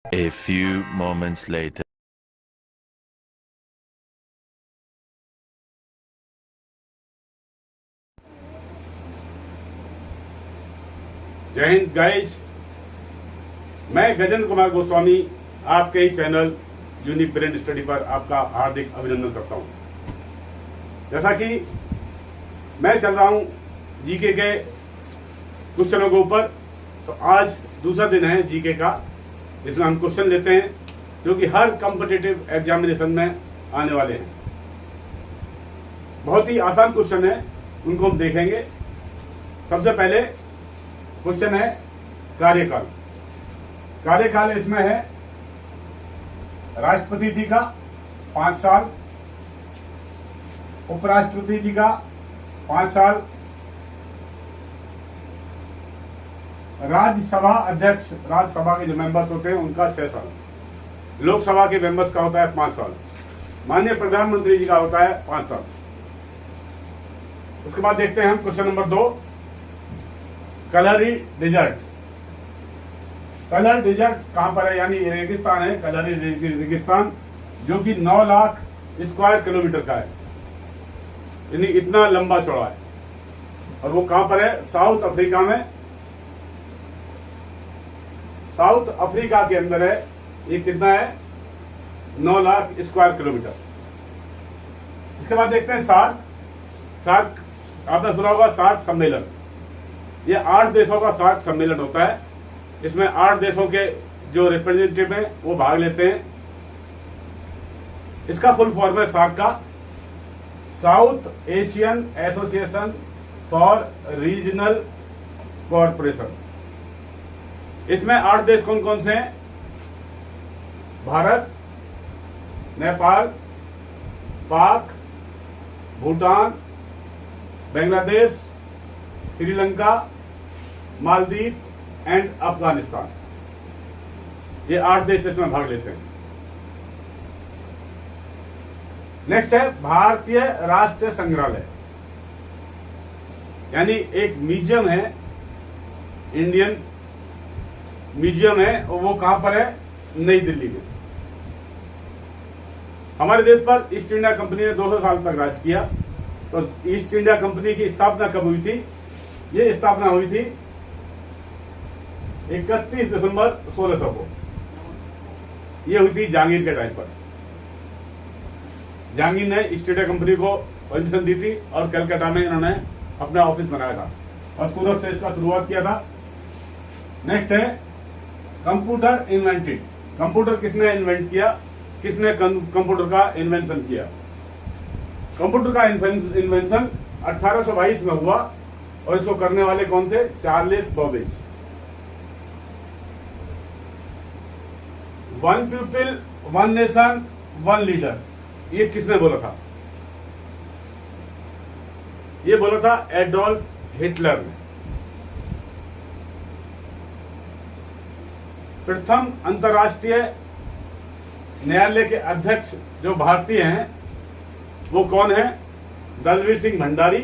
A few moments later. जय Hind guys, मैं गजेंद्र कुमार गोस्वामी आपके ही चैनल यूनिक ब्रेन स्टडी पर आपका हार्दिक अभिनंदन करता हूं। जैसा कि मैं चल रहा हूं जीके के क्वेश्चनों के ऊपर, तो आज दूसरा दिन है जीके का। इसमें हम क्वेश्चन लेते हैं जो कि हर कॉम्पिटिटिव एग्जामिनेशन में आने वाले हैं। बहुत ही आसान क्वेश्चन है, उनको हम देखेंगे। सबसे पहले क्वेश्चन है कार्यकाल। कार्यकाल इसमें है राष्ट्रपति जी का 5 साल, उपराष्ट्रपति जी का 5 साल, राज्यसभा अध्यक्ष, राज्यसभा के जो मेंबर्स होते हैं उनका 6 साल, लोकसभा के मेंबर्स का होता है 5 साल, माननीय प्रधानमंत्री जी का होता है 5 साल। उसके बाद देखते हैं हम question number 2, Kalahari desert. Kalahari desert कहां पर है, यानी रेगिस्तान है, कलहरी रेगिस्तान, जो कि 9 लाख स्क्वायर किलोमीटर का है, यानी इतना लंबा चौड़ा है। और वो कहां पर है? साउथ अफ्रीका में, साउथ अफ्रीका के अंदर है। ये कितना है? 9 लाख स्क्वायर किलोमीटर। इसके बाद देखते हैं सार्क। सार्क आपने सुना होगा, सार्क सम्मेलन। ये 8 देशों का सार्क सम्मेलन होता है। इसमें 8 देशों के जो रिप्रेजेंटेटिव हैं वो भाग लेते हैं। इसका फुल फॉर्म है सार्क का, south Asian association for regional cooperation. इसमें 8 देश कौन कौन से हैं? भारत, नेपाल, पाक, भूटान, बांग्लादेश, श्रीलंका, मालदीव एंड अफगानिस्तान। ये 8 देश इसमें भाग लेते हैं। नेक्स्ट है भारतीय राष्ट्रीय संग्रहालय, यानी एक म्यूजियम है, इंडियन म्यूजियम है, और वो कहां पर है? नई दिल्ली में। हमारे देश पर ईस्ट इंडिया कंपनी ने 200 साल तक राज किया। तो ईस्ट इंडिया कंपनी की स्थापना कब हुई थी? ये स्थापना हुई थी 31 दिसंबर 1600 को। ये हुई थी जहांगीर के टाइम पर। जहांगीर ने ईस्ट इंडिया कंपनी को परमिशन दी थी और कलकत्ता में इन्होंने अपना ऑफिस बनाया था और सूरत से इसका शुरुआत किया था। नेक्स्ट है कंप्यूटर इन्वेंटेड। कंप्यूटर किसने इन्वेंट किया? किसने कंप्यूटर का इन्वेंशन किया? कंप्यूटर का इन्वेंशन 1822 में हुआ और इसको करने वाले कौन थे? Charles Babbage. One people one nation one leader, ये किसने बोला था? ये बोला था एडोल्फ हिटलर ने। प्रथम अंतर्राष्ट्रीय न्यायालय के अध्यक्ष जो भारतीय हैं वो कौन है? दलवीर सिंह भंडारी।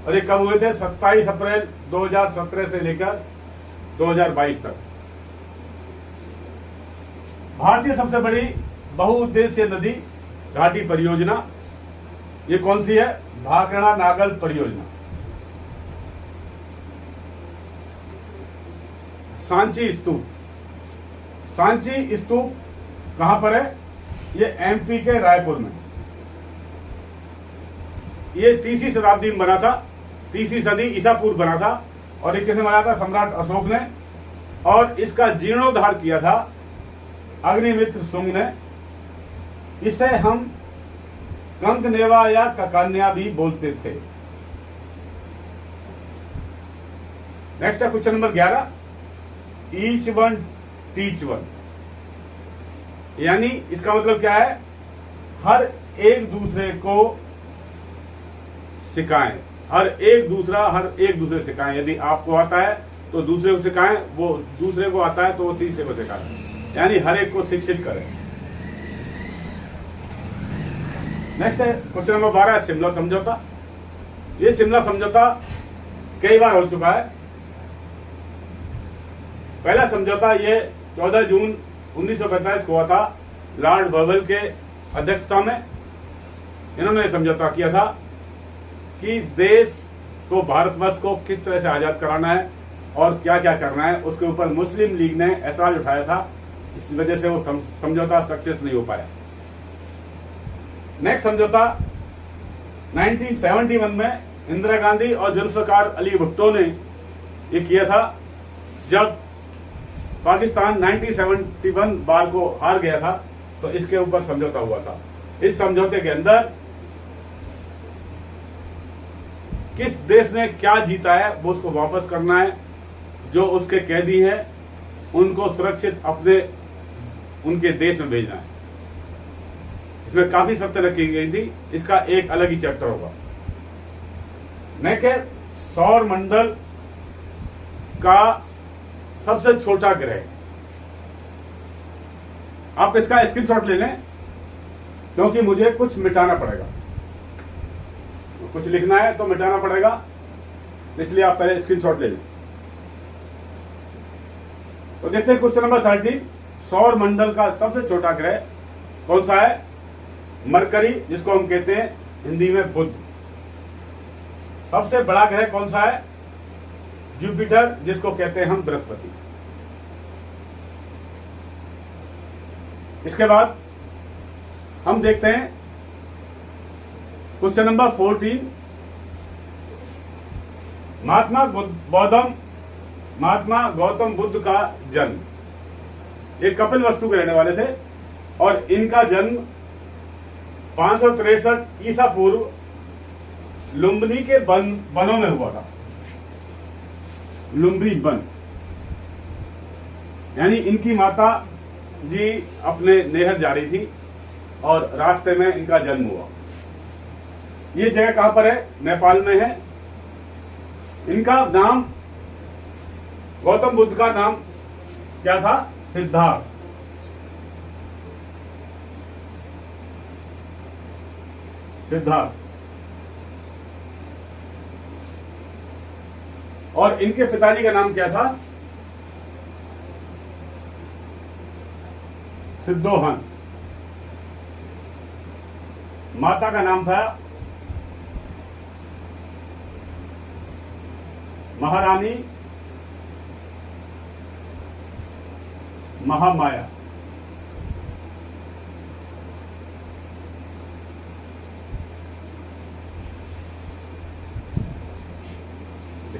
और ये कब हुए थे? 27 अप्रैल 2017 से लेकर 2022 तक। भारतीय सबसे बड़ी बहुउद्देशीय नदी घाटी परियोजना, ये कौन सी है? भाखड़ा नागल परियोजना। सांची स्तूप। सांची स्तूप कहां पर है? ये एमपी के रायपुर में। ये 3वीं शताब्दी में बना था, 3वीं सदी ईसा पूर्व बना था। और ये किसने बनाया था? सम्राट अशोक ने। और इसका जीर्णोद्धार किया था अग्निमित्र शुंग ने। इसे हम कंकनेवा या ककान्या भी बोलते थे। नेक्स्ट है question number 11, each one teach one. यानी इसका मतलब क्या है? हर एक दूसरे को सिखाएं, हर एक दूसरे सिखाएं। यदि आपको आता है तो दूसरे को सिखाएं, वो दूसरे को आता है तो वो तीसरे को सिखाएं, यानी हर एक को शिक्षित करें। नेक्स्ट है क्वेश्चन नंबर 12, शिमला समझौता। ये शिमला समझौता कई बार हो चुका है। पहला समझौता ये 14 जून 1945 को हुआ था, लॉर्ड बर्बल के अध्यक्षता में। इन्होंने समझौता किया था कि देश को, भारतवर्ष को किस तरह से आजाद कराना है और क्या क्या करना है। उसके ऊपर मुस्लिम लीग ने ऐतराज उठाया था, इस वजह से वो समझौता सक्सेस नहीं हो पाया। नेक्स्ट समझौता 1971 में इंदिरा गांधी और जुल्फिकार अली भुट्टो ने ये किया था, जब पाकिस्तान 1971 बार को हार गया था, तो इसके ऊपर समझौता हुआ था। इस समझौते के अंदर किस देश ने क्या जीता है वो उसको वापस करना है, जो उसके कैदी हैं उनको सुरक्षित अपने उनके देश में भेजना है। इसमें काफी शर्तें रखी गई थी, इसका एक अलग ही चैप्टर होगा। नेक्स्ट, सौर मंडल का सबसे छोटा ग्रह। आप इसका स्क्रीनशॉट ले लें, क्योंकि मुझे कुछ मिटाना पड़ेगा, कुछ लिखना है तो मिटाना पड़ेगा, इसलिए आप पहले स्क्रीनशॉट ले लें। तो देखते हैं क्वेश्चन नंबर 13, सौर मंडल का सबसे छोटा ग्रह कौन सा है? मरकरी, जिसको हम कहते हैं हिंदी में बुध। सबसे बड़ा ग्रह कौन सा है? जुपिटर, जिसको कहते हैं हम बृहस्पति। इसके बाद हम देखते हैं क्वेश्चन नंबर 14, महात्मा गौतम बुद्ध का जन्म। ये कपिल वस्तु के रहने वाले थे और इनका जन्म 563 ईसा पूर्व लुम्बिनी के वनों में हुआ था। लुम्बिनी वन, यानी इनकी माता जी अपने नहर जा रही थी और रास्ते में इनका जन्म हुआ। ये जगह कहां पर है? नेपाल में है। इनका नाम, गौतम बुद्ध का नाम क्या था? सिद्धार्थ। और इनके पिताजी का नाम क्या था? सिद्धोहन। माता का नाम था महारानी महामाया।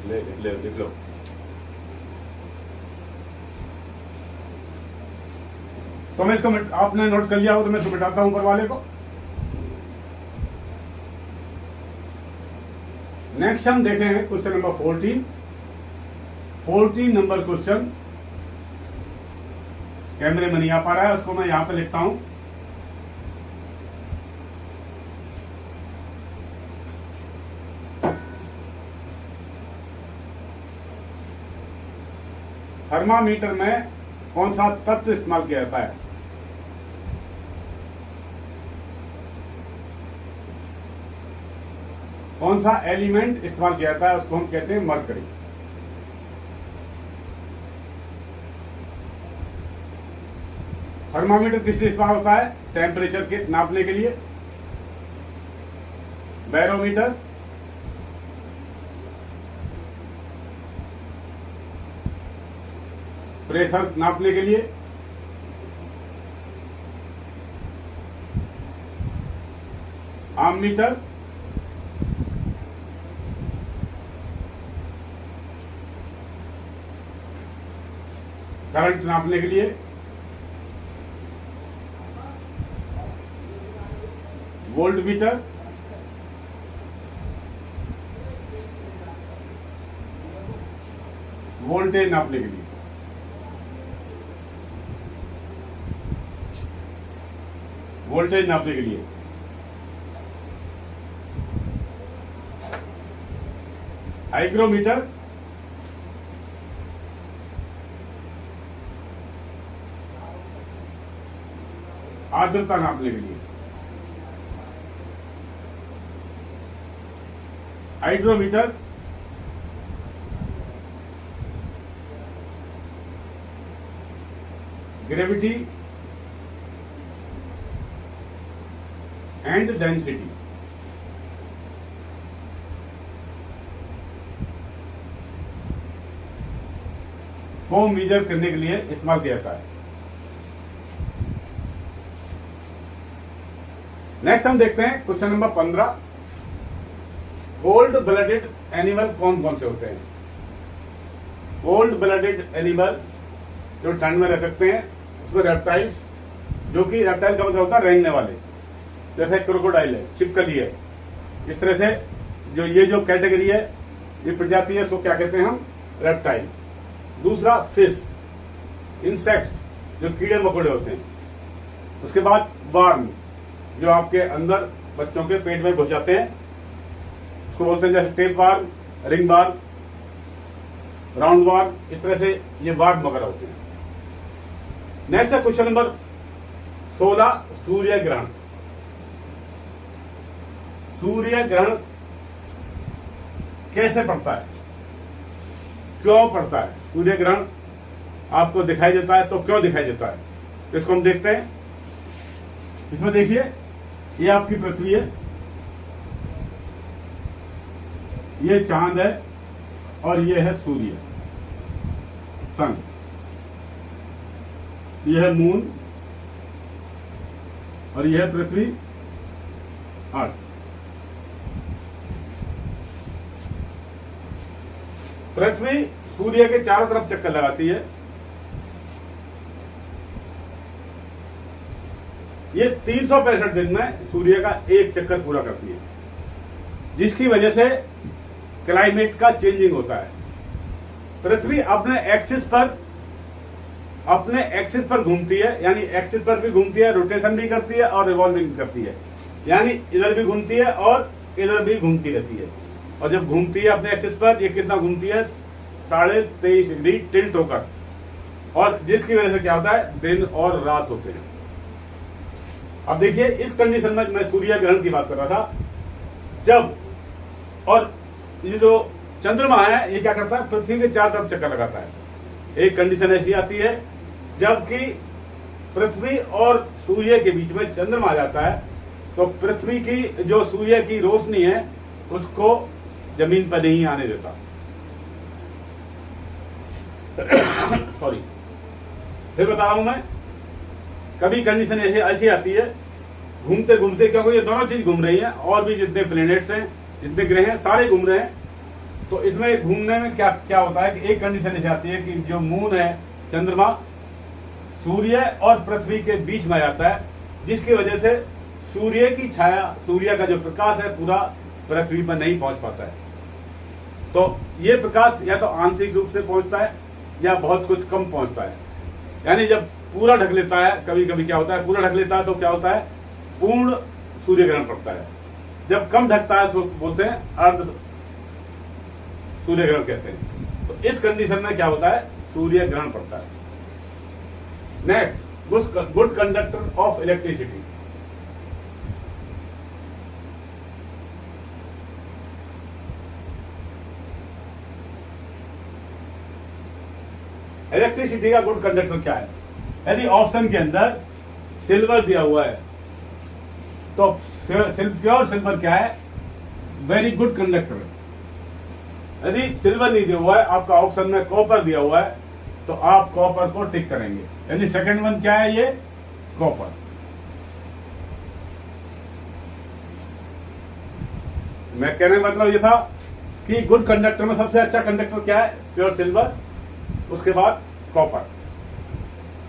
लिख लो। तो मैं इसको आपने नोट कर लिया हो तो मैं इसको मिटाता हूं ऊपर वाले को। नेक्स्ट हम देखेंगे क्वेश्चन नंबर 14 नंबर क्वेश्चन। कैमरे में नहीं आ पा रहा है, उसको मैं यहां पे लिखता हूं। थर्मामीटर में कौन सा तत्व इस्तेमाल किया जाता है? कौन सा एलिमेंट इस्तेमाल किया जाता है? उसको हम कहते हैं मरकरी। थर्मामीटर किस लिए इस्तेमाल होता है? टेम्परेचर के नापने के लिए। बैरोमीटर, प्रेशर नापने के लिए। आममीटर, करंट नापने के लिए। वोल्ट मीटर, वोल्टेज नापने के लिए। वोल्टेज नापने के लिए। हाइग्रोमीटर, आर्द्रता नापने के लिए। Hydrometer, gravity and density. को मेजर करने के लिए इस्तेमाल किया जाता है। नेक्स्ट हम देखते हैं question number 15। Cold blooded animal कौन कौन से होते हैं? कोल्ड ब्लडेड एनिमल जो ठंड में रह सकते हैं, उसमें रेप्टाइल्स, जो कि रेप्टाइल का मतलब होता है रेंगने वाले, जैसे क्रोकोडाइल है, छिपकली है। इस तरह से जो कैटेगरी है, ये प्रजाति है, उसको क्या कहते हैं हम? रेप्टाइल। दूसरा फिश, इंसेक्ट्स, जो कीड़े मकोड़े होते हैं। उसके बाद वार्म, जो आपके अंदर बच्चों के पेट में घुस जाते हैं, उसको बोलते हैं जैसे tape warm, ring warm, round worm. इस तरह से ये वार्म वगैरह होते हैं। नेक्स्ट है क्वेश्चन नंबर 16, सूर्य ग्रहण। सूर्य ग्रहण कैसे पड़ता है, क्यों पड़ता है? सूर्य ग्रहण आपको दिखाई देता है तो क्यों दिखाई देता है, इसको हम देखते हैं। इसमें देखिए, ये आपकी पृथ्वी है, ये चांद है, और ये है सूर्य, सन। ये है मून, और यह है पृथ्वी, अर्थ। पृथ्वी सूर्य के चारों तरफ चक्कर लगाती है। ये 365 दिन में सूर्य का एक चक्कर पूरा करती है, जिसकी वजह से क्लाइमेट का चेंजिंग होता है। पृथ्वी अपने एक्सिस पर घूमती है, यानी एक्सिस पर भी घूमती है, रोटेशन भी करती है और रिवॉल्विंग भी करती है, यानी इधर भी घूमती है और इधर भी घूमती रहती है। और जब घूमती है अपने एक्सिस पर, ये कितना घूमती है? 23.5 डिग्री टिल्ट होकर, और जिसकी वजह से क्या होता है? दिन और रात होते हैं। अब देखिए, इस कंडीशन में मैं सूर्य ग्रहण की बात कर रहा था, जब, और ये जो चंद्रमा है, ये क्या करता है? पृथ्वी के चारों तरफ चक्कर लगाता है। एक कंडीशन ऐसी आती है जबकि पृथ्वी और सूर्य के बीच में चंद्रमा आ जाता है, तो पृथ्वी की जो सूर्य की रोशनी है, उसको जमीन पर नहीं आने देता। सॉरी, फिर बता रहा हूं मैं। कभी कंडीशन ऐसी आती है, घूमते घूमते, क्योंकि ये दोनों चीज घूम रही है, और भी जितने प्लेनेट्स हैं, जितने ग्रह हैं, सारे घूम रहे हैं। तो इसमें घूमने में क्या क्या होता है कि एक कंडीशन ऐसी आती है कि जो मून है, चंद्रमा, सूर्य और पृथ्वी के बीच में आ जाता है, जिसकी वजह से सूर्य की छाया, सूर्य का जो प्रकाश है, पूरा पृथ्वी पर नहीं पहुंच पाता है। तो ये प्रकाश या तो आंशिक रूप से पहुंचता है या बहुत कुछ कम पहुंचता है। यानी जब पूरा ढक लेता है, कभी कभी क्या होता है, पूरा ढक लेता है तो क्या होता है? पूर्ण सूर्य ग्रहण पड़ता है। जब कम ढकता है तो बोलते हैं अर्ध सूर्य ग्रहण कहते हैं। तो इस कंडीशन में क्या होता है? सूर्य ग्रहण पड़ता है। Next, good conductor of electricity. Electricity का गुड कंडक्टर क्या है? यदि ऑप्शन के अंदर सिल्वर दिया हुआ है, तो प्योर सिल्वर क्या है? वेरी गुड कंडक्टर है। यदि सिल्वर नहीं दिया हुआ है, आपका ऑप्शन में कॉपर दिया हुआ है, तो आप कॉपर को टिक करेंगे। यानी सेकंड वन क्या है? ये कॉपर। मैं कहने का मतलब ये था कि गुड कंडक्टर में सबसे अच्छा कंडक्टर क्या है? प्योर सिल्वर, उसके बाद कॉपर।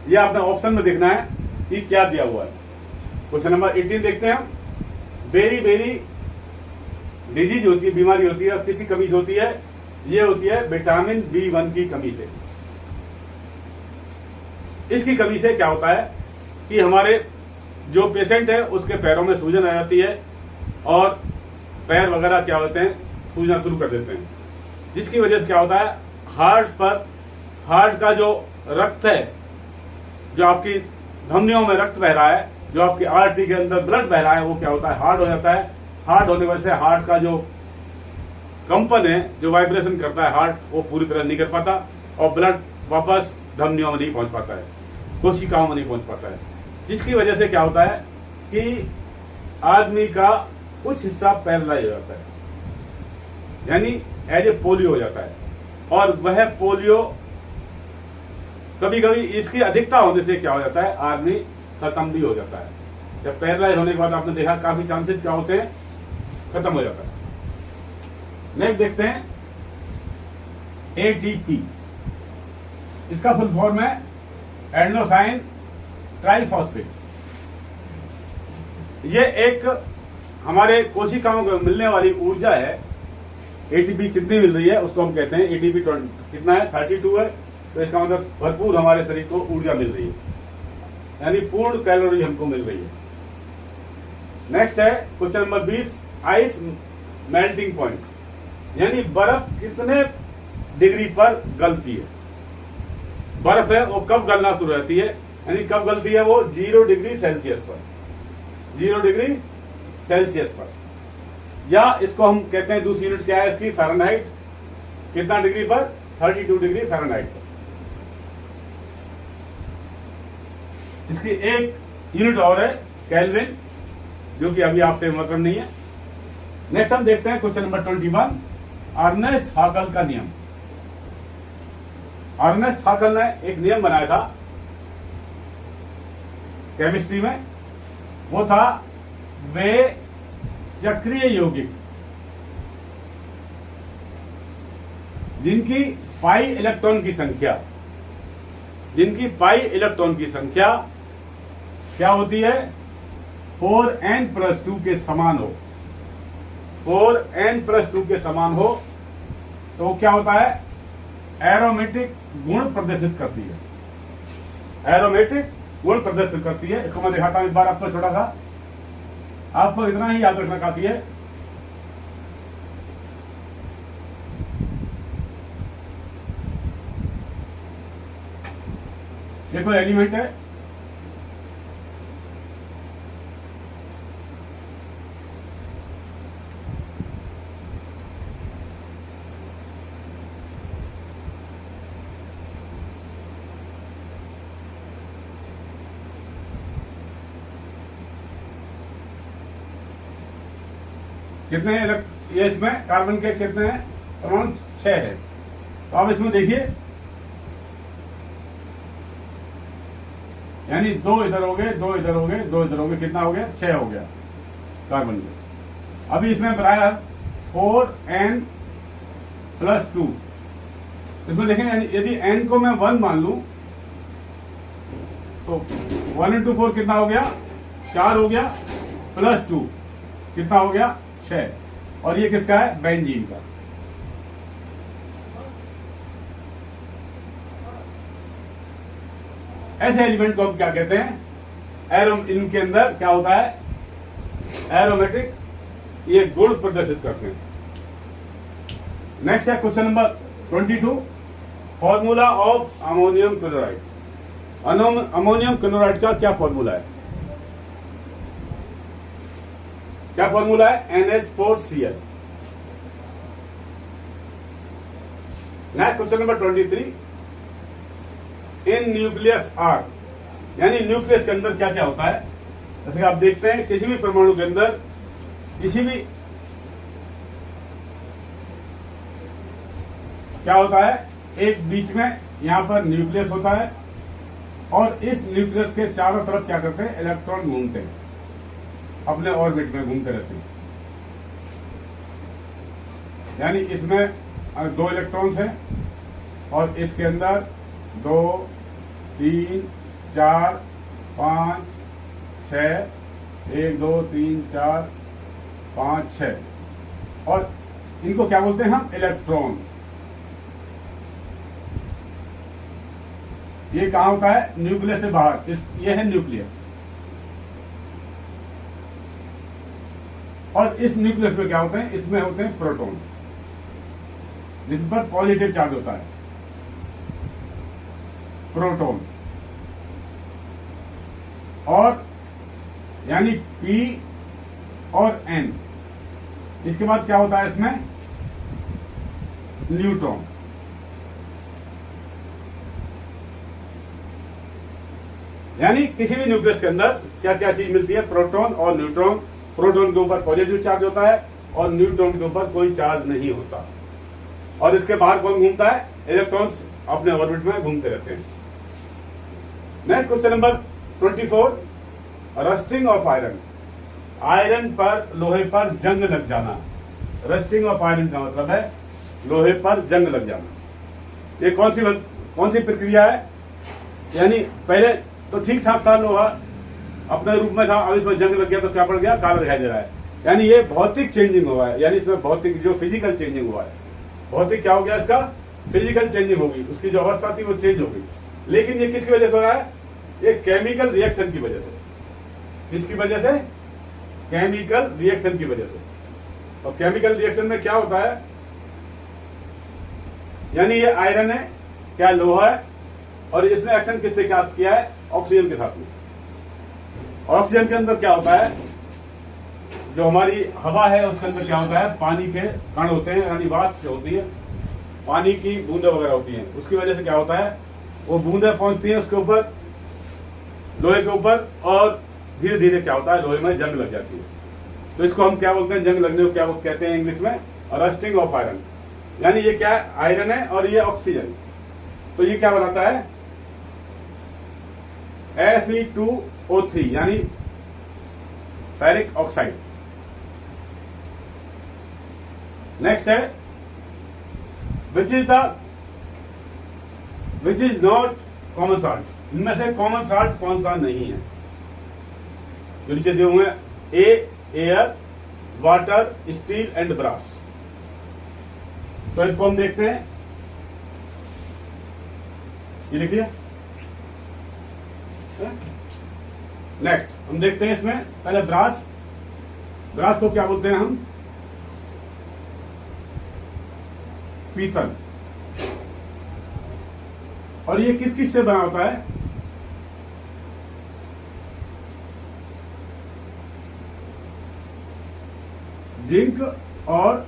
ये आपने ऑप्शन में देखना है कि क्या दिया हुआ है। क्वेश्चन नंबर 18 देखते हैं हम। वेरी वेरी डिजीज होती है, बीमारी होती है, किसी कमी से होती है, ये होती है विटामिन B1 की कमी से। इसकी कमी से क्या होता है कि हमारे जो पेशेंट है, उसके पैरों में सूजन आ जाती है, और पैर वगैरह क्या होते हैं? सूजना शुरू कर देते हैं, जिसकी वजह से क्या होता है? हार्ट का जो रक्त है, जो आपकी धमनियों में रक्त बह रहा है, जो आपकी आर्टरी के अंदर ब्लड बह रहा है, वो क्या होता है? हार्ड हो जाता है। हार्ड होने की वजह से हार्ट का जो कंपन है, जो वाइब्रेशन करता है हार्ट, वो पूरी तरह नहीं कर पाता, और ब्लड वापस धमनियों में नहीं पहुंच पाता है, कोशिकाओं में नहीं पहुंच पाता है, जिसकी वजह से क्या होता है कि आदमी का कुछ हिस्सा पैरालाइज हो जाता है, यानी एज ए पोलियो हो जाता है। और वह पोलियो कभी कभी इसकी अधिकता होने से क्या हो जाता है, आदमी खत्म भी हो जाता है। जब पैरालाइज होने के बाद आपने देखा काफी चांसेस क्या होते हैं, खत्म हो जाता है। नेक्स्ट देखते हैं एटीपी। इसका फुल फॉर्म है एडेनोसाइन ट्राइफॉस्फेट। ये एक हमारे कोशिकाओं को मिलने वाली ऊर्जा है। एटीपी कितनी मिल रही है उसको हम कहते हैं एटीपी कितना है, 32 है। तो इसका मतलब भरपूर हमारे शरीर को ऊर्जा मिल रही है, यानी पूर्ण कैलोरी हमको मिल रही है। नेक्स्ट है question number 20, ice melting point, यानी बर्फ कितने डिग्री पर गलती है। बर्फ है वो कब गलना शुरू होती है, यानी कब गलती है वो 0 डिग्री सेल्सियस पर, 0 डिग्री सेल्सियस पर। या इसको हम कहते हैं दूसरी यूनिट क्या है इसकी, फ़ारेनहाइट। कितना डिग्री पर, 32 डिग्री फ़ारेनहाइट पर। इसकी एक यूनिट और है केल्विन, जो कि अभी आपसे मतलब नहीं है। नेक्स्ट हम देखते हैं क्वेश्चन नंबर 21, अर्नेस्ट हाकल का नियम। अर्नेस्ट हाकल ने एक नियम बनाया था केमिस्ट्री में, वो था वे चक्रीय यौगिक जिनकी पाई इलेक्ट्रॉन की संख्या क्या होती है, 4n+2 के समान हो। 4n+2 के समान हो तो क्या होता है, एरोमेटिक गुण प्रदर्शित करती है। एरोमेटिक गुण प्रदर्शित करती है। इसको मैं दिखाता हूं एक बार आपको, छोटा सा, आपको इतना ही याद रखना काफी है। ये कोई एलिमेंट है, कितने ये इसमें कार्बन के कितने हैं परमाणु, 6 है। तो आप इसमें देखिए, यानी 2 इधर हो गए, 2 इधर हो गए, 2 इधर हो गए, कितना हो गया, 6 हो गया कार्बन के। अभी इसमें बनाया 4n+2। इसमें देखें, यदि n को मैं 1 मान लूं तो 1 × 4 कितना हो गया, 4 हो गया, +2 कितना हो गया, 6। और ये किसका है, बेंजीन का। ऐसे एलिमेंट को हम क्या कहते हैं, इनके अंदर क्या होता है, एरोमेटिक ये गुण प्रदर्शित करते हैं। नेक्स्ट है question number 22, formula of ammonium chloride. Ammonium chloride का क्या फॉर्मूला है, क्या फॉर्मूला है, NH4Cl। Next question number 23, in nucleus are, यानी न्यूक्लियस के अंदर क्या क्या होता है। जैसे आप देखते हैं किसी भी परमाणु के अंदर, किसी भी क्या होता है, एक बीच में यहां पर न्यूक्लियस होता है और इस न्यूक्लियस के चारों तरफ क्या करते हैं, इलेक्ट्रॉन घूमते हैं, अपने ऑर्बिट में घूमते रहते हैं। यानी इसमें 2 इलेक्ट्रॉन्स हैं और इसके अंदर 2, 3, 4, 5, 6, 1, 2, 3, 4, 5, 6, और इनको क्या बोलते हैं हम, इलेक्ट्रॉन। ये कहां होता है, न्यूक्लियस से बाहर। ये है न्यूक्लियस, और इस न्यूक्लियस में क्या होते हैं, इसमें होते हैं प्रोटॉन, जिन पर पॉजिटिव चार्ज होता है, प्रोटॉन। और यानी P और N। इसके बाद क्या होता है इसमें, न्यूट्रॉन। यानी किसी भी न्यूक्लियस के अंदर क्या क्या चीज मिलती है, प्रोटॉन और न्यूट्रॉन। प्रोटॉन के ऊपर पॉजिटिव चार्ज होता है और न्यूट्रॉन के ऊपर कोई चार्ज नहीं होता। और इसके बाहर कौन घूमता है? इलेक्ट्रॉन्स अपने ऑर्बिट में घूमते रहते हैं। Next question number 24, rusting of iron. Iron पर, लोहे पर जंग लग जाना। रस्टिंग ऑफ आयरन का मतलब है लोहे पर जंग लग जाना। ये कौन सी प्रक्रिया है? यानी पहले तो ठीक ठाक था, लोहा अपने रूप में था, अब इसमें जंग लग गया तो क्या पड़ गया? काला दिखाई दे रहा है। यानी ये भौतिक चेंजिंग हुआ है, यानी इसमें भौतिक जो फिजिकल चेंजिंग हुआ है। भौतिक क्या हो गया? इसका फिजिकल चेंजिंग होगी, उसकी जो अवस्था थी वो चेंज हो गई। लेकिन ये किसकी वजह से हो रहा है? ये केमिकल रिएक्शन की वजह से। किसकी वजह से? केमिकल रिएक्शन की वजह से। और केमिकल रिएक्शन में क्या होता है? यानी ये आयरन है, क्या लोहा है, और इसने एक्शन किससे क्या किया है? ऑक्सीजन के साथ में। और ऑक्सीजन के अंदर क्या होता है? जो हमारी हवा है उसके अंदर क्या होता है? पानी के कण होते हैं, यानी वाष्प होती है, पानी की बूंदें वगैरह होती हैं। उसकी वजह से क्या होता है? वो बूंदें पहुंचती हैं उसके ऊपर, लोहे के ऊपर, और धीरे धीरे क्या होता है? लोहे में जंग लग जाती है। तो इसको हम क्या बोलते हैं? जंग लगने को क्या वो कहते हैं इंग्लिश में? Rusting of iron. यानी ये क्या है? आयरन है और ये ऑक्सीजन। तो ये क्या बनाता है? Fe2O3 यानी फेरिक ऑक्साइड। नेक्स्ट है which is not common salt. इनमें से कॉमन सॉल्ट कौन सा नहीं है? जो नीचे दिए हुए हैं, A air, water, steel and brass. तो इसको हम देखते हैं, ये देखिए। नेक्स्ट हम देखते हैं इसमें पहले ब्रास। ब्रास को क्या बोलते हैं हम? पीतल। और ये किस किस से बना होता है? जिंक और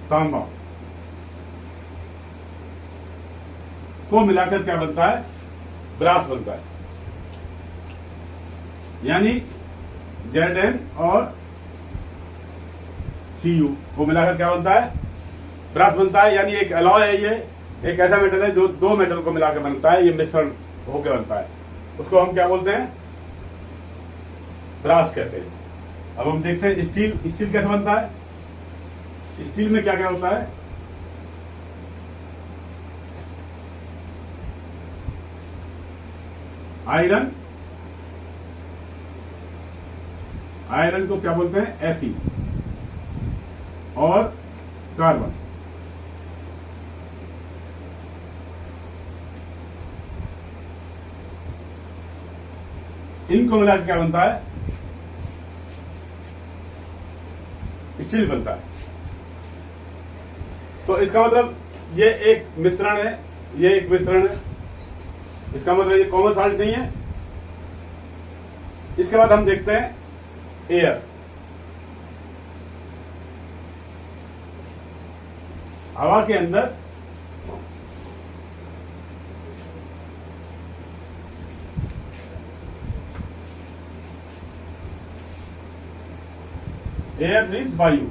तांबा को मिलाकर क्या बनता है? ब्रास बनता है। यानी Zn और Cu को मिलाकर क्या बनता है? ब्रास बनता है। यानी एक अलॉय है, ये एक ऐसा मेटल है जो दो मेटल को मिलाकर बनता है, ये मिश्रण होकर बनता है। उसको हम क्या बोलते हैं? ब्रास कहते हैं। अब हम देखते हैं स्टील। स्टील कैसे बनता है? स्टील में क्या क्या होता है? आयरन। आयरन को क्या बोलते हैं? Fe। और कार्बन। इनको मिलाकर क्या बनता है? स्टील बनता है। तो इसका मतलब ये एक मिश्रण है, ये एक मिश्रण है। इसका मतलब ये कॉमन सॉल्ट नहीं है। इसके बाद हम देखते हैं एयर। हवा के अंदर एयर मीन्स वायु।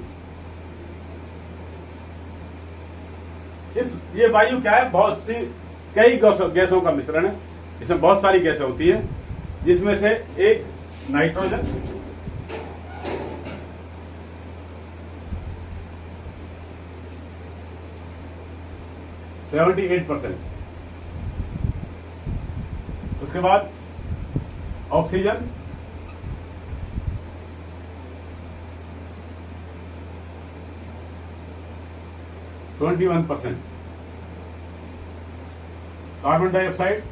ये वायु क्या है? बहुत सी कई गैसों का मिश्रण है। इसमें बहुत सारी गैसें होती हैं, जिसमें से एक नाइट्रोजन, %78। उसके बाद ऑक्सीजन, %21। Carbon dioxide,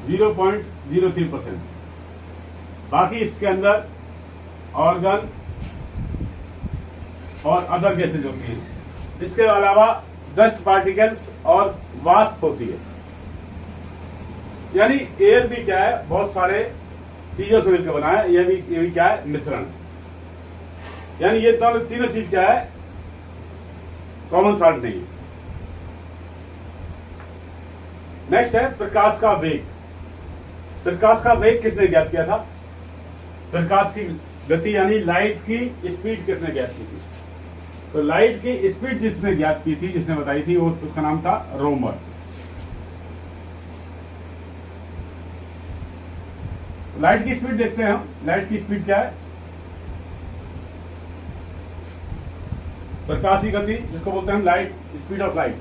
%0.03%। बाकी इसके अंदर ऑर्गन और अदर गैसेज होती हैं। इसके अलावा डस्ट पार्टिकल्स और वाष्प होती है। यानी एयर भी क्या है, बहुत सारे चीजों से मिलकर बना है। ये भी क्या है, मिश्रण। यानी ये तीनों चीज क्या है, कॉमन सॉल्ट नहीं है। नेक्स्ट है प्रकाश का वेग। प्रकाश का वेग किसने ज्ञात किया था? प्रकाश की गति यानी लाइट की स्पीड किसने ज्ञात की थी? तो लाइट की स्पीड जिसने ज्ञात की थी, जिसने बताई थी, वो उसका नाम था रोमर। लाइट की स्पीड देखते हैं हम। लाइट की स्पीड क्या है? प्रकाश की गति, जिसको बोलते हैं हम लाइट, स्पीड ऑफ लाइट।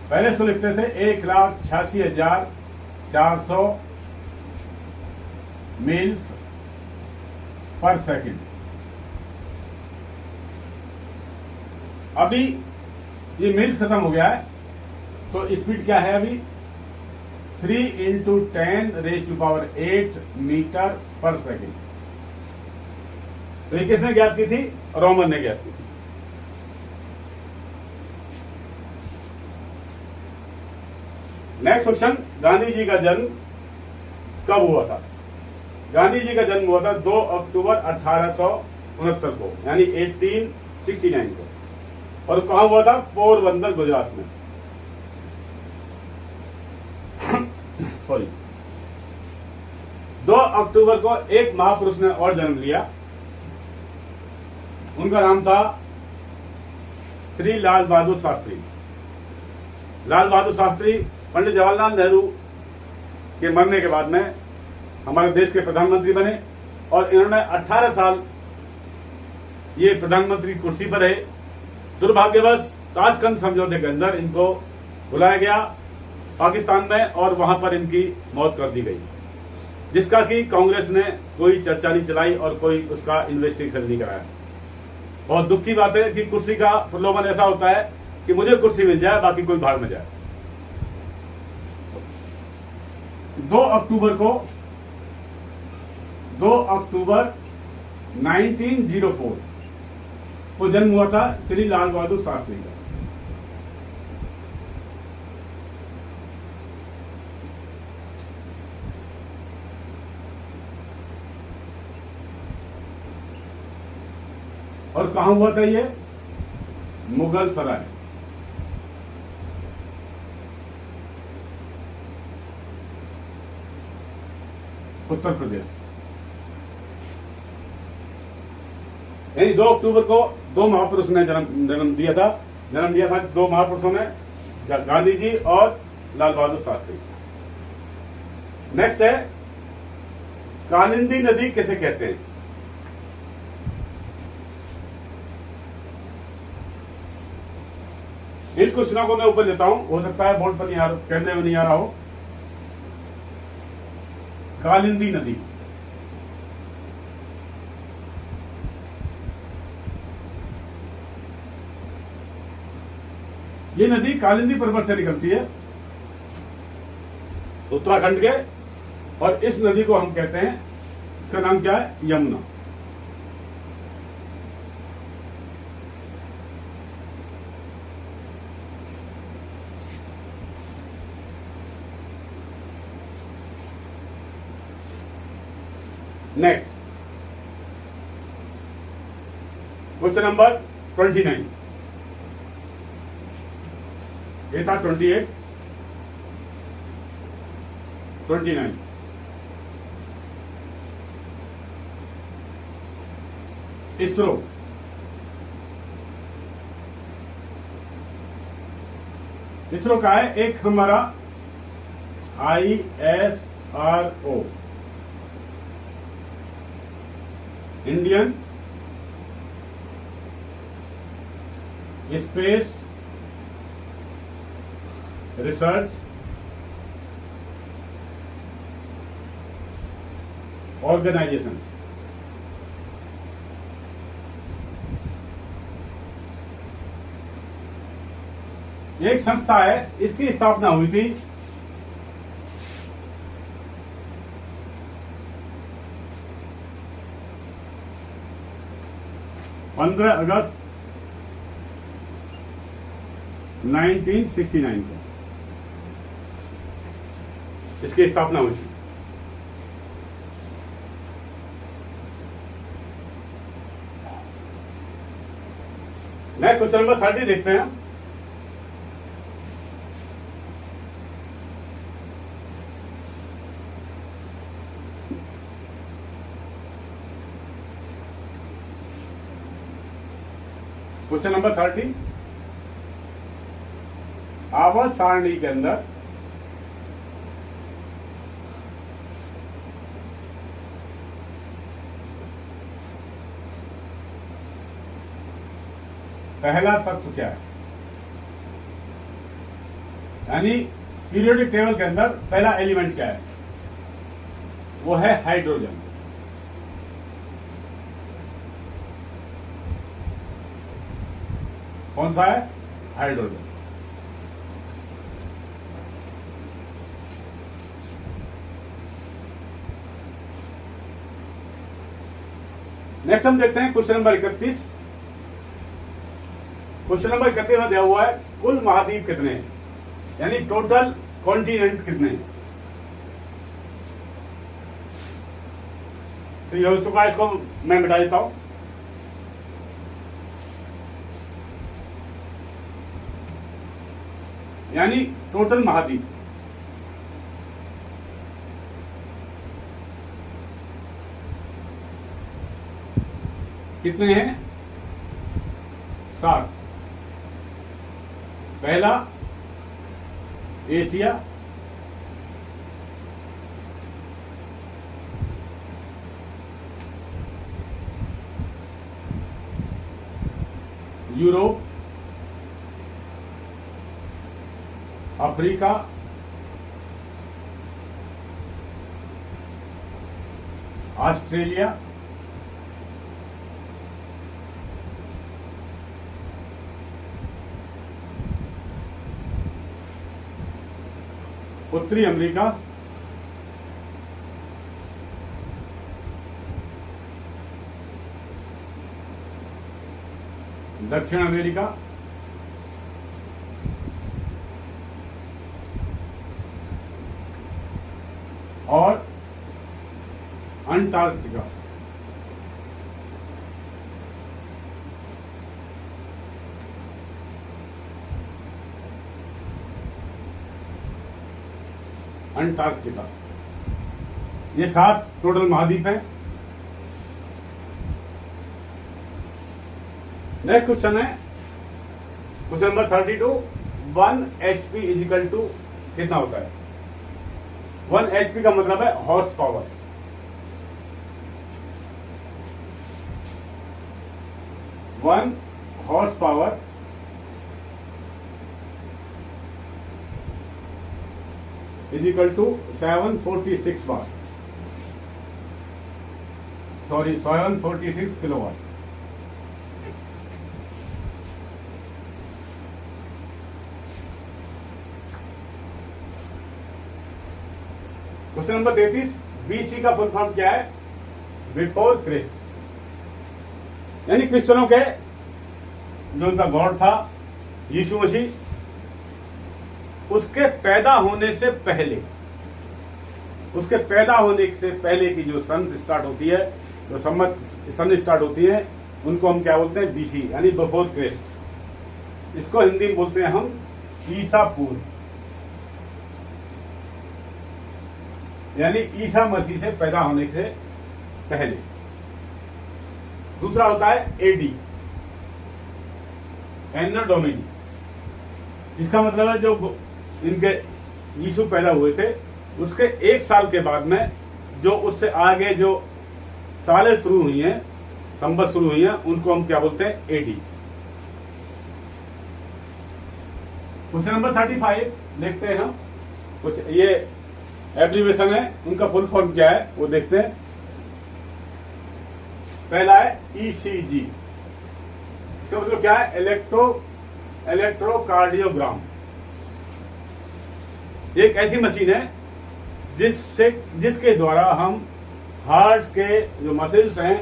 पहले इसको लिखते थे 1,86,400 मील्स पर सेकंड। अभी ये मील्स खत्म हो गया है, तो स्पीड क्या है अभी? 3 × 10⁸ मीटर पर सेकंड। तो ये किसने ज्ञात की थी? रोमन ने ज्ञात की थी। नेक्स्ट क्वेश्चन, गांधी जी का जन्म कब हुआ था? गांधी जी का जन्म हुआ था 2 अक्टूबर 1869 को, यानी 1869 को। और कहां हुआ था? पोरबंदर, गुजरात में। सॉरी, 2 अक्टूबर को एक महापुरुष ने और जन्म लिया। उनका नाम था श्री लाल बहादुर शास्त्री। लाल बहादुर शास्त्री पंडित जवाहरलाल नेहरू के मरने के बाद में हमारे देश के प्रधानमंत्री बने, और इन्होंने 18 साल ये प्रधानमंत्री कुर्सी पर रहे। दुर्भाग्यवश ताशकंद समझौते के अंदर इनको बुलाया गया पाकिस्तान में, और वहां पर इनकी मौत कर दी गई, जिसका कि कांग्रेस ने कोई चर्चा नहीं चलाई और कोई उसका इन्वेस्टिगेशन नहीं कराया। बहुत दुख की बात है कि कुर्सी का प्रलोभन ऐसा होता है कि मुझे कुर्सी मिल जाए, बाकी कोई भाड़ में जाए। 2 अक्टूबर 1904 को जन्म हुआ था श्री लाल बहादुर शास्त्री का। और कहां हुआ था ये? मुगल सराय। उत्तर प्रदेश। यानी 2 अक्टूबर को 2 महापुरुष ने जन्म दिया था। जन्म दिया था 2 महापुरुषों ने, गांधी जी और लाल बहादुर शास्त्री। नेक्स्ट है, कालिंदी नदी किसे कहते हैं? इन क्वेश्चनों को मैं ऊपर लेता हूं, हो सकता है बोर्ड पर नहीं कहने में नहीं आ रहा हो। कालिंदी नदी, ये नदी कालिंदी पर्वत से निकलती है उत्तराखंड के, और इस नदी को हम कहते हैं, इसका नाम क्या है? यमुना। Next question number 29। ये था 28, 29। इसरो का है एक हमारा ISRO, Indian space research organisation. एक संस्था है, इसकी स्थापना हुई थी 15 अगस्त 1969 को इसकी स्थापना हुई थी। नेक्स्ट क्वेश्चन नंबर 30 देखते हैं। क्वेश्चन नंबर 30, आवर्त सारणी के अंदर पहला तत्व क्या है? यानी पीरियोडिक टेबल के अंदर पहला एलिमेंट क्या है? वो है हाइड्रोजन। कौन सा है? हाइड्रोजन। नेक्स्ट हम देखते हैं क्वेश्चन नंबर 31। क्वेश्चन नंबर 31 में दिया हुआ है कुल महाद्वीप कितने हैं, यानी टोटल कॉन्टिनेंट कितने हैं। तो ये हो चुका है, इसको मैं मिटा देता हूं। यानी टोटल महाद्वीप कितने हैं? 7। पहला एशिया, यूरोप, अफ्रीका, ऑस्ट्रेलिया, उत्तरी अमेरिका, दक्षिण अमेरिका, और अंटार्कटिका। अंटार्कटिका, ये 7 टोटल महाद्वीप हैं। नेक्स्ट क्वेश्चन है question number 32। 1 HP equal to कितना होता है? 1 HP का मतलब है horse power. One horse power equal to 746 watt, sorry 746 kilowatt. Question number 33। BC का फुल फॉर्म क्या है? बिफोर क्रिस्ट, यानी क्रिश्चियनों के जो उनका गॉड था यीशु मसीह, उसके पैदा होने से पहले, उसके पैदा होने से पहले की जो सन स्टार्ट होती है, जो सन स्टार्ट होती है, उनको हम क्या बोलते हैं? BC, यानी बिफोर क्रिस्ट। इसको हिंदी में बोलते हैं हम ईसा पूर्व, यानी ईसा मसीह से पैदा होने से पहले। दूसरा होता है AD, एन्नो डोमिनी। इसका मतलब है जो इनके यीशु पैदा हुए थे उसके 1 साल के बाद में जो उससे आगे जो सालें शुरू हुई हैं, संवत शुरू हुई हैं, उनको हम क्या बोलते हैं? AD। क्वेश्चन नंबर 35 देखते हैं हम। कुछ ये एब्रीवेशन है, उनका फुल फॉर्म क्या है वो देखते हैं। पहला है ECG, इसका मतलब क्या है? इलेक्ट्रोकार्डियोग्राम। एक ऐसी मशीन है जिसके द्वारा हम हार्ट के जो मसल्स हैं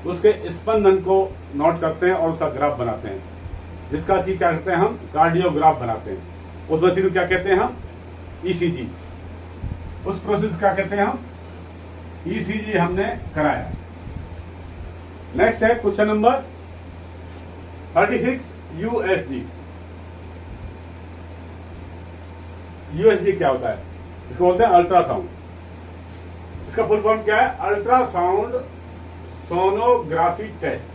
उसके स्पंदन को नोट करते हैं और उसका ग्राफ बनाते हैं। जिसका कि क्या कहते हैं हम कार्डियोग्राफ बनाते हैं, उस मशीन को क्या कहते हैं हम ईसीजी, उस प्रोसेस क्या कहते हैं हम ईसीजी हमने कराया। नेक्स्ट है क्वेश्चन नंबर 36 यूएसजी। यूएसजी क्या होता है? इसको बोलते हैं अल्ट्रासाउंड। इसका फुल फॉर्म क्या है? Ultrasound sonography test.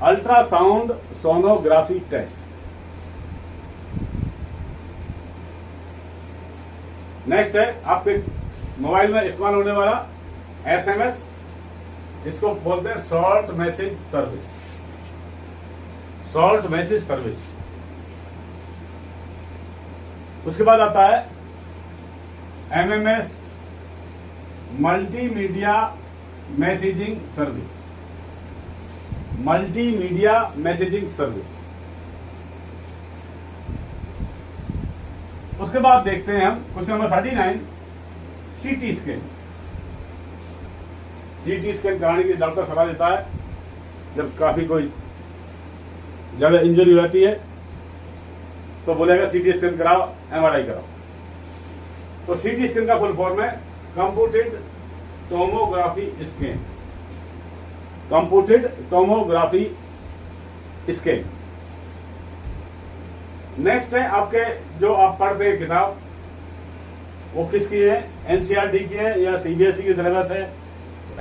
Ultrasound sonography test. Next है आपके मोबाइल में इस्तेमाल होने वाला एसएमएस, इसको बोलते हैं short message service. Short message service. उसके बाद आता है MMS, multimedia messaging service. Multimedia messaging service. उसके बाद देखते हैं हम question number 39 CT scan. CT scan कराने की डॉक्टर सलाह देता है जब काफी कोई ज्यादा इंजरी होती है तो बोलेगा सीटी स्कैन कराओ, एमआरआई कराओ। तो सीटी स्कैन का फुल फॉर्म है computed tomography scan. Computed tomography scan. Next है आपके जो आप पढ़ते हैं किताब, वो किसकी है? एनसीईआरटी की है या सीबीएसई की सिलेबस है?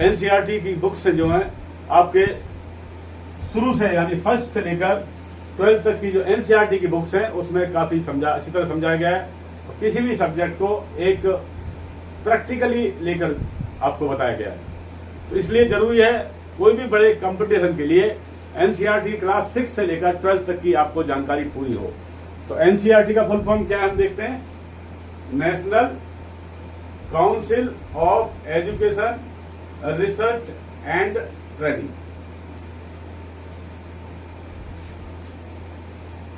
एनसीईआरटी की बुक्स जो है आपके शुरू से यानी फर्स्ट से लेकर 12th तक की जो एनसीईआरटी की बुक्स हैं उसमें काफी अच्छी तरह समझाया गया है। किसी भी सब्जेक्ट को एक प्रैक्टिकली लेकर आपको बताया गया है। तो इसलिए जरूरी है कोई भी बड़े कंपटीशन के लिए एनसीईआरटी क्लास 6 से लेकर 12th तक की आपको जानकारी पूरी हो। तो एनसीईआरटी का फुल फॉर्म क्या है हम देखते हैं। National council of education research and training.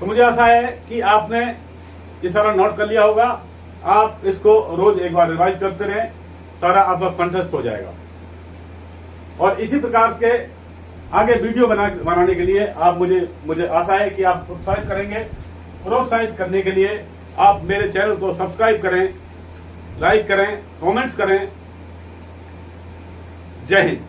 तो मुझे आशा है कि आपने ये सारा नोट कर लिया होगा। आप इसको रोज एक बार रिवाइज करते रहें, सारा आपका कंठस्थ हो जाएगा। और इसी प्रकार के आगे वीडियो बनाने के लिए आप मुझे आशा है कि आप प्रोत्साहित करेंगे। प्रोत्साहित करने के लिए आप मेरे चैनल को सब्सक्राइब करें, लाइक करें, कमेंट्स करें। जय हिंद।